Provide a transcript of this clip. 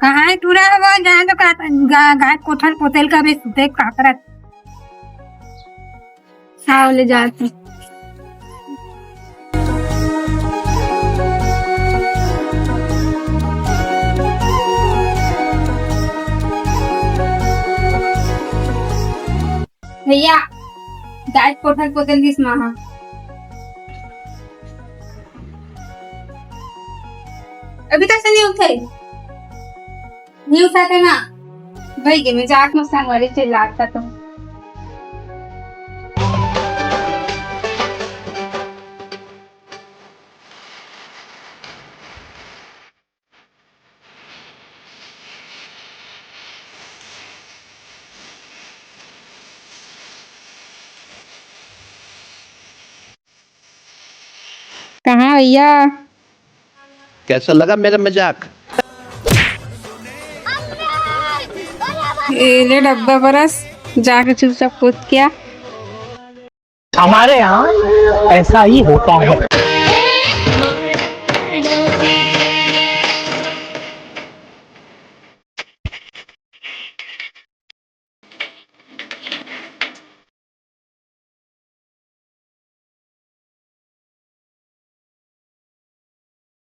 कहाँ है टूरा वो जहाँ तो गाय कोठल पोतेल का भी सुते काकरत सावले जाते भैया गाय कोठल पोतेल किस माह अभी तक से नहीं उठाते ना भाई के मजाक में सांगवारी चिल्लाता तुम कहाँ भैया कैसा लगा मेरा मजाक? ले डब्बा बरस जाके चुपचाप कूद किया हमारे यहाँ ऐसा ही होता है।